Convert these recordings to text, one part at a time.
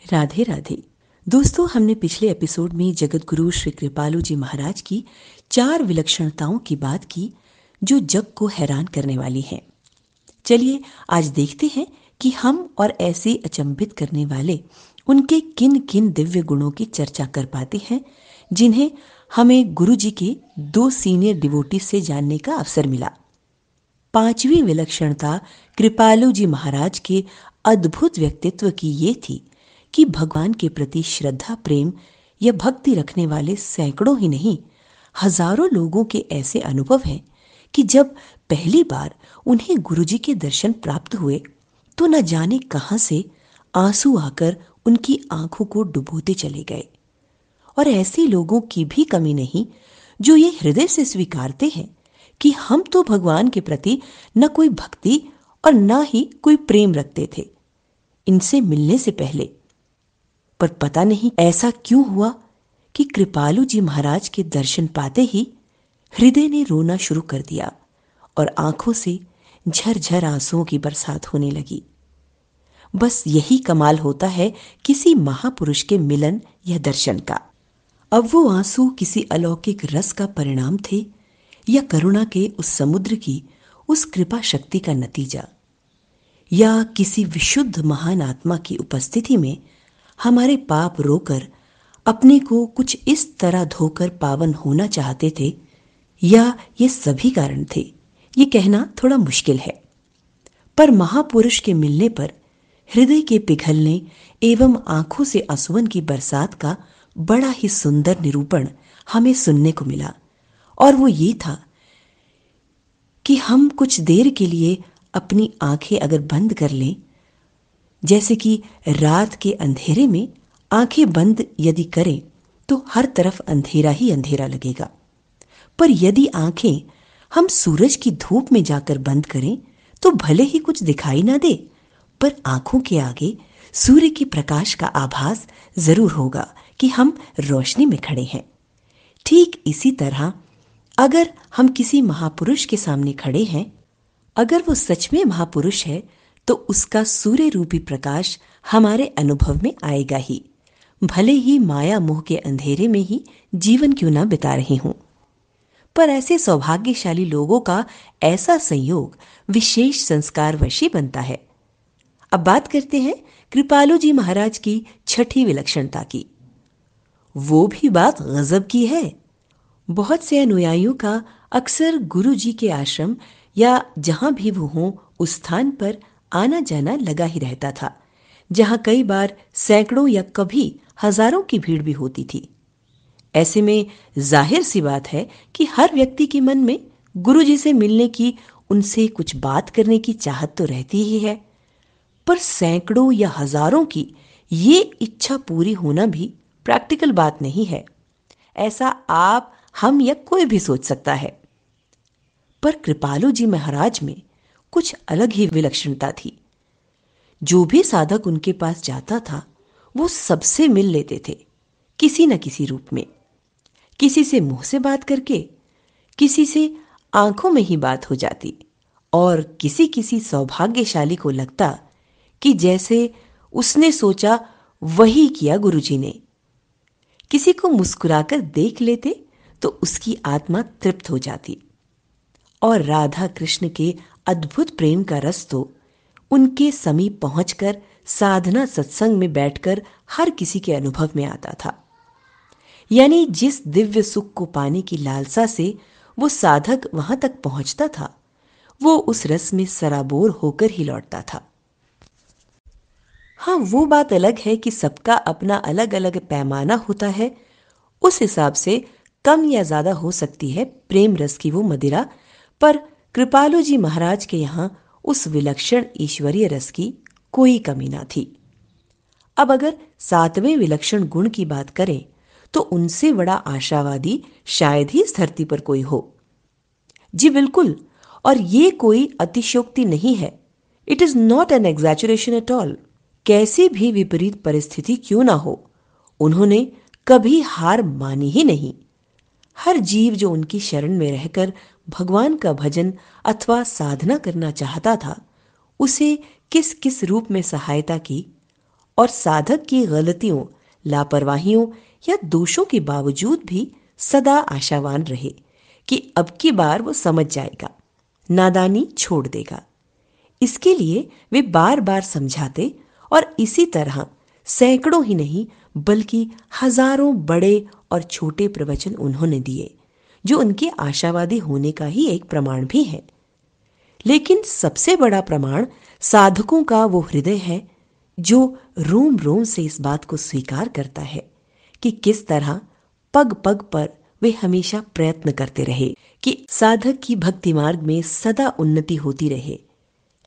राधे राधे। दोस्तों, हमने पिछले एपिसोड में जगत गुरु श्री कृपालु जी महाराज की 4 विलक्षणताओं की बात की जो जग को हैरान करने वाली हैं। चलिए आज देखते हैं कि हम और ऐसे अचंभित करने वाले उनके किन किन दिव्य गुणों की चर्चा कर पाते हैं जिन्हें हमें गुरु जी के 2 सीनियर डिवोटी से जानने का अवसर मिला। 5वीं विलक्षणता कृपालु जी महाराज के अद्भुत व्यक्तित्व की ये थी कि भगवान के प्रति श्रद्धा, प्रेम या भक्ति रखने वाले सैकड़ों ही नहीं, हजारों लोगों के ऐसे अनुभव हैं कि जब पहली बार उन्हें गुरुजी के दर्शन प्राप्त हुए तो न जाने कहां से आंसू आकर उनकी आंखों को डुबोते चले गए। और ऐसे लोगों की भी कमी नहीं जो ये हृदय से स्वीकारते हैं कि हम तो भगवान के प्रति न कोई भक्ति और न ही कोई प्रेम रखते थे इनसे मिलने से पहले। पर पता नहीं ऐसा क्यों हुआ कि कृपालु जी महाराज के दर्शन पाते ही हृदय ने रोना शुरू कर दिया और आंखों से झरझर आंसुओं की बरसात होने लगी। बस यही कमाल होता है किसी महापुरुष के मिलन या दर्शन का। अब वो आंसू किसी अलौकिक रस का परिणाम थे या करुणा के उस समुद्र की उस कृपा शक्ति का नतीजा, या किसी विशुद्ध महान आत्मा की उपस्थिति में हमारे पाप रोकर अपने को कुछ इस तरह धोकर पावन होना चाहते थे, या ये सभी कारण थे, ये कहना थोड़ा मुश्किल है। पर महापुरुष के मिलने पर हृदय के पिघलने एवं आंखों से आंसुओं की बरसात का बड़ा ही सुंदर निरूपण हमें सुनने को मिला, और वो ये था कि हम कुछ देर के लिए अपनी आंखें अगर बंद कर लें, जैसे कि रात के अंधेरे में आंखें बंद यदि करें तो हर तरफ अंधेरा ही अंधेरा लगेगा। पर यदि आंखें हम सूरज की धूप में जाकर बंद करें तो भले ही कुछ दिखाई ना दे, पर आंखों के आगे सूर्य की प्रकाश का आभास जरूर होगा कि हम रोशनी में खड़े हैं। ठीक इसी तरह अगर हम किसी महापुरुष के सामने खड़े हैं, अगर वो सच में महापुरुष है तो उसका सूर्य रूपी प्रकाश हमारे अनुभव में आएगा ही, भले ही माया मोह के अंधेरे में ही जीवन क्यों ना बिता रहे हों। पर ऐसे सौभाग्यशाली लोगों का ऐसा संयोग विशेष संस्कारवशी बनता है। अब बात करते हैं कृपालु जी महाराज की 6ठी विलक्षणता की। वो भी बात गजब की है। बहुत से अनुयायियों का अक्सर गुरु जी के आश्रम या जहां भी वो हों उस स्थान पर आना जाना लगा ही रहता था, जहां कई बार सैकड़ों या कभी हजारों की भीड़ भी होती थी। ऐसे में जाहिर सी बात है कि हर व्यक्ति के मन में गुरु जी से मिलने की, उनसे कुछ बात करने की चाहत तो रहती ही है। पर सैकड़ों या हजारों की ये इच्छा पूरी होना भी प्रैक्टिकल बात नहीं है, ऐसा आप, हम या कोई भी सोच सकता है। पर कृपालु जी महाराज में कुछ अलग ही विलक्षणता थी। जो भी साधक उनके पास जाता था वो सबसे मिल लेते थे, किसी न किसी रूप में। किसी से मुंह से बात करके, किसी से आंखों में ही बात हो जाती, और किसी किसी सौभाग्यशाली को लगता कि जैसे उसने सोचा वही किया गुरुजी ने। किसी को मुस्कुराकर देख लेते तो उसकी आत्मा तृप्त हो जाती। और राधा कृष्ण के अद्भुत प्रेम का रस तो उनके समीप पहुंचकर साधना सत्संग में बैठकर हर किसी के अनुभव में आता था। यानी जिस दिव्य सुख को पाने की लालसा से वो साधक वहां तक पहुंचता था, वो उस रस में सराबोर होकर ही लौटता था। हाँ, वो बात अलग है कि सबका अपना अलग अलग पैमाना होता है, उस हिसाब से कम या ज्यादा हो सकती है प्रेम रस की वो मदिरा। पर कृपालु जी महाराज के यहां उस विलक्षण ईश्वरीय रस की कोई कमी ना थी। अब अगर 7वें विलक्षण गुण की बात करें तो उनसे बड़ा आशावादी शायद ही इस धरती पर कोई हो। जी बिल्कुल, और ये कोई अतिशयोक्ति नहीं है। It is not an exaggeration at all. कैसी भी विपरीत परिस्थिति क्यों ना हो, उन्होंने कभी हार मानी ही नहीं। हर जीव जो उनकी शरण में रहकर भगवान का भजन अथवा साधना करना चाहता था, उसे किस किस रूप में सहायता की और साधक की गलतियों, लापरवाहियों या दोषों के बावजूद भी सदा आशावान रहे कि अब की बार वो समझ जाएगा, नादानी छोड़ देगा। इसके लिए वे बार बार समझाते और इसी तरह सैकड़ों ही नहीं बल्कि हजारों बड़े और छोटे प्रवचन उन्होंने दिए, जो उनके आशावादी होने का ही एक प्रमाण भी है। लेकिन सबसे बड़ा प्रमाण साधकों का वो हृदय है जो रोम रोम से इस बात को स्वीकार करता है कि किस तरह पग पग पर वे हमेशा प्रयत्न करते रहे कि साधक की भक्ति मार्ग में सदा उन्नति होती रहे।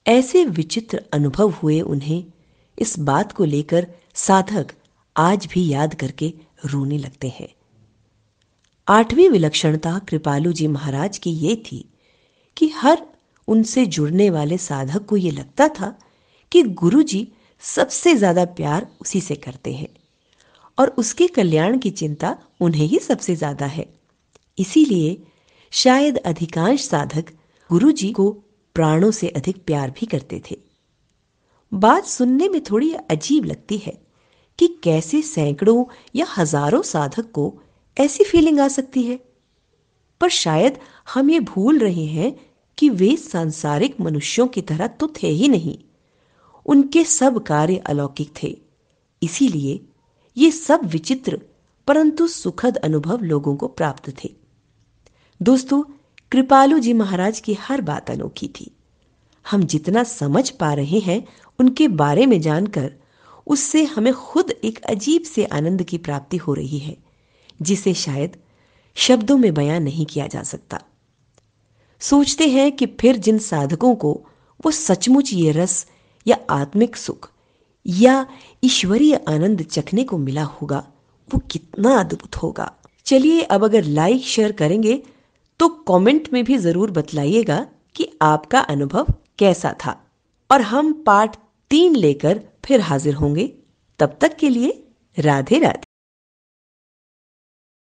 ऐसे विचित्र अनुभव हुए उन्हें, इस बात को लेकर साधक आज भी याद करके रोने लगते हैं। 8वीं विलक्षणता कृपालु जी महाराज की ये थी कि हर उनसे जुड़ने वाले साधक को ये लगता था कि गुरु जी सबसे ज्यादा प्यार उसी से करते हैं और उसके कल्याण की चिंता उन्हें ही सबसे ज्यादा है। इसीलिए शायद अधिकांश साधक गुरु जी को प्राणों से अधिक प्यार भी करते थे। बात सुनने में थोड़ी अजीब लगती है कि कैसे सैकड़ों या हजारों साधक को ऐसी फीलिंग आ सकती है, पर शायद हम ये भूल रहे हैं कि वे सांसारिक मनुष्यों की तरह तो थे ही नहीं। उनके सब कार्य अलौकिक थे। इसीलिए ये सब विचित्र परंतु सुखद अनुभव लोगों को प्राप्त थे। दोस्तों, कृपालु जी महाराज की हर बात अनोखी थी। हम जितना समझ पा रहे हैं उनके बारे में जानकर, उससे हमें खुद एक अजीब से आनंद की प्राप्ति हो रही है, जिसे शायद शब्दों में बयां नहीं किया जा सकता। सोचते हैं कि फिर जिन साधकों को वो सचमुच ये रस या आत्मिक सुख या ईश्वरीय आनंद चखने को मिला होगा, वो कितना अद्भुत होगा। चलिए, अब अगर लाइक शेयर करेंगे तो कमेंट में भी जरूर बतलाइएगा कि आपका अनुभव कैसा था। और हम पार्ट 3 लेकर फिर हाजिर होंगे। तब तक के लिए राधे राधे।